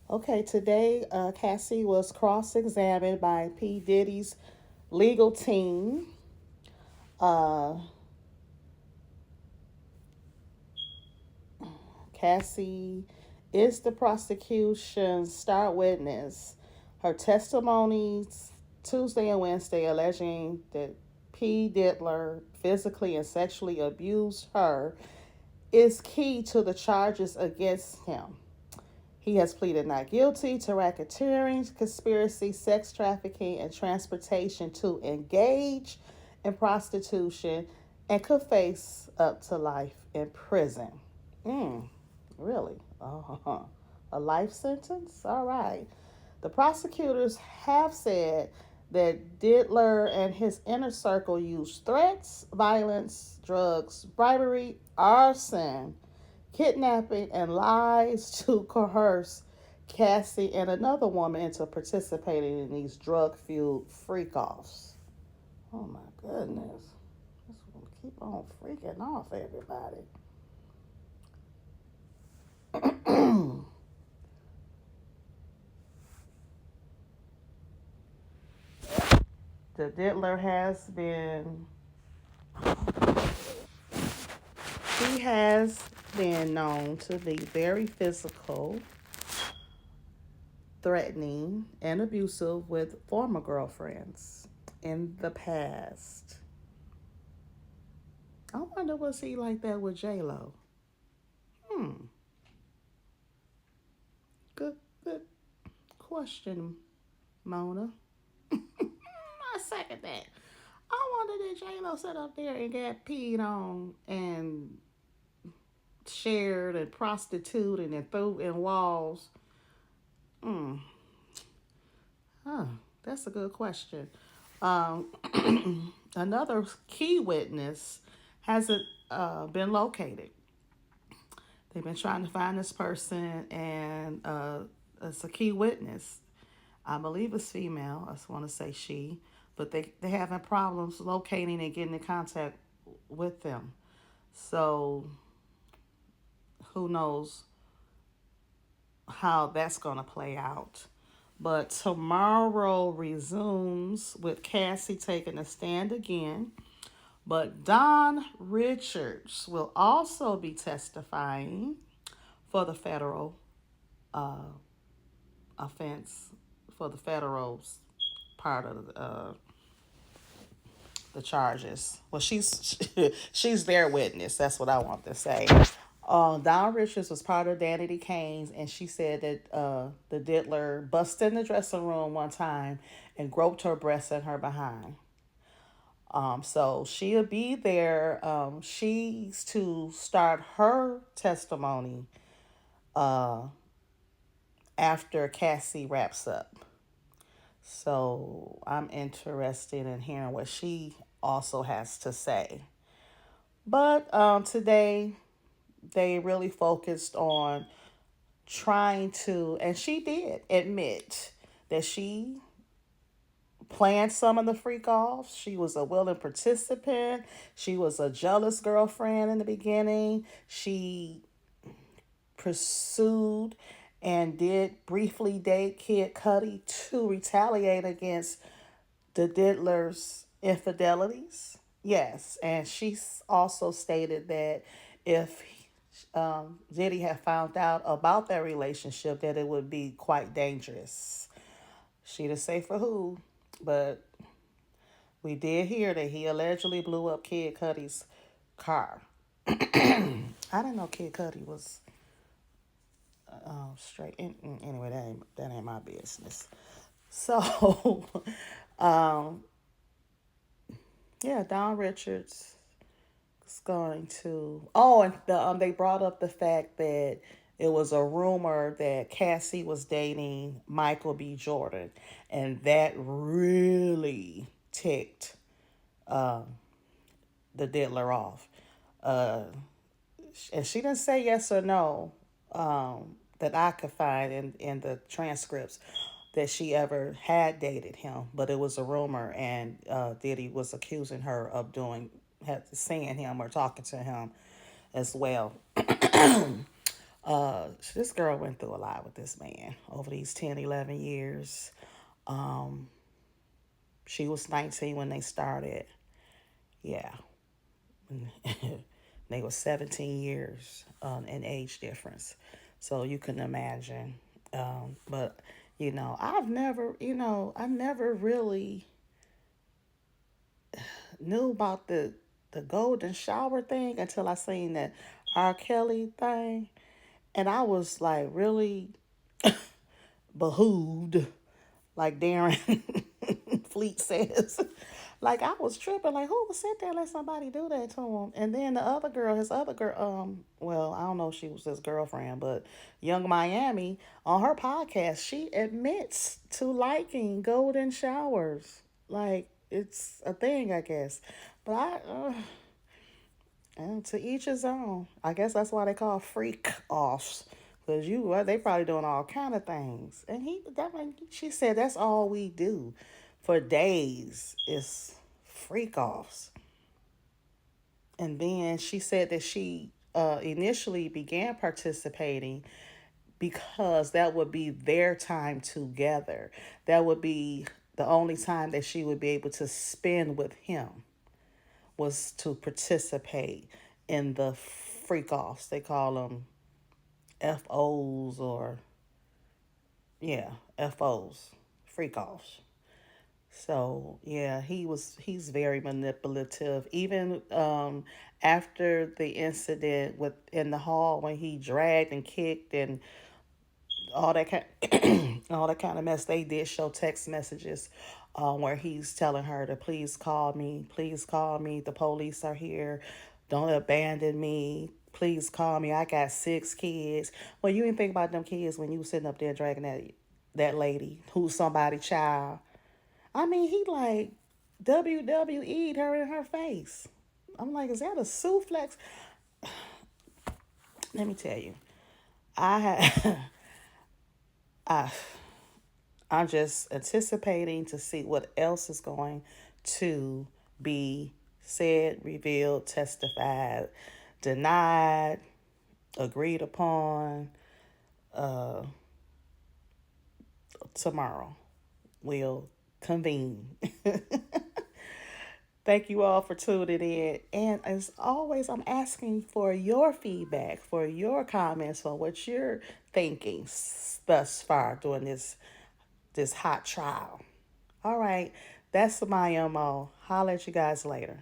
Okay, today Cassie was cross-examined by P. Diddy's legal team. Uh, Cassie is the prosecution's star witness. Her testimonies Tuesday and Wednesday alleging that P. Dittler physically and sexually abused her is key to the charges against him. He has pleaded not guilty to racketeering, conspiracy, sex trafficking, and transportation to engage in prostitution and could face up to life in prison. Mm, really? Oh, a life sentence? All right. The prosecutors have said that Dittler and his inner circle used threats, violence, drugs, bribery, arson, kidnapping, and lies to coerce Cassie and another woman into participating in these drug fueled freak offs. Oh my goodness. This will keep on freaking off everybody. The Diddler has been, he has been known to be very physical, threatening, and abusive with former girlfriends in the past. I wonder was he like that with J Lo? Hmm. Good, good question, Mona. I second that. I wonder did J Lo sit up there and get peed on and shared and prostituted and threw in walls? Hmm. Huh. That's a good question. Um, another key witness hasn't been located. They've been trying to find this person, and it's a key witness. I believe it's female. I just want to say she, but they having problems locating and getting in contact with them. So who knows how that's going to play out. But tomorrow resumes with Cassie taking a stand again. But Don Richards will also be testifying for the federal uh, offense, for the federal part of the charges. Well, she's their witness. That's what I want to say. Don Richards was part of Danity Kane's, and she said that the diddler busted in the dressing room one time and groped her breast and her behind. So she'll be there. She's to start her testimony uh, after Cassie wraps up. So I'm interested in hearing what she also has to say. But today they really focused on trying to, and she did admit that she planned some of the freak offs. She was a willing participant. She was a jealous girlfriend in the beginning. She pursued and did briefly date Kid Cudi to retaliate against the Diddler's infidelities. Yes, and she also stated that if Diddy had found out about that relationship, that it would be quite dangerous. She didn't say for who, but we did hear that he allegedly blew up Kid Cudi's car. I didn't know Kid Cudi was straight. Anyway, that ain't my business. So, um, yeah, Don Richards is going to. Oh, and they brought up the fact that it was a rumor that Cassie was dating Michael B. Jordan, and that really ticked the diddler off. Uh, and she didn't say yes or no that I could find in the transcripts that she ever had dated him, but it was a rumor, and Diddy was accusing her of seeing him or talking to him as well. This girl went through a lot with this man over these 10, 11 years. Um, she was 19 when they started. Yeah. They were 17 years in age difference. So you can imagine. But, I never really knew about the golden shower thing until I seen that R. Kelly thing. And I was like really behooved, like Darren Fleet says. Like I was tripping, like who would sit there and let somebody do that to him? And then the other girl, his other girl, well, I don't know if she was his girlfriend, but Young Miami on her podcast, she admits to liking golden showers. Like it's a thing, I guess. But and to each his own. I guess that's why they call freak offs. Cause they probably doing all kind of things, and she said that's all we do, for days is freak offs. And then she said that she initially began participating because that would be their time together. That would be the only time that she would be able to spend with him was to participate in the freak offs. They call them FOs or, yeah, FOs, freak offs. So yeah, he's very manipulative. Even after the incident with in the hall when he dragged and kicked and all that all that kind of mess, they did show text messages where he's telling her to please call me. The police are here. Don't abandon me. Please call me. I got 6 kids. Well, you didn't think about them kids when you was sitting up there dragging that lady who's somebody's child. I mean, he like WWE'd her in her face. I'm like, is that a suplex? Let me tell you, I had, I, I'm just anticipating to see what else is going to be said, revealed, testified, denied, agreed upon. Uh, Tomorrow we'll convene. Thank you all for tuning in. And as always, I'm asking for your feedback, for your comments, for what you're thinking thus far during this hot trial. All right, that's my MO. Holler at you guys later.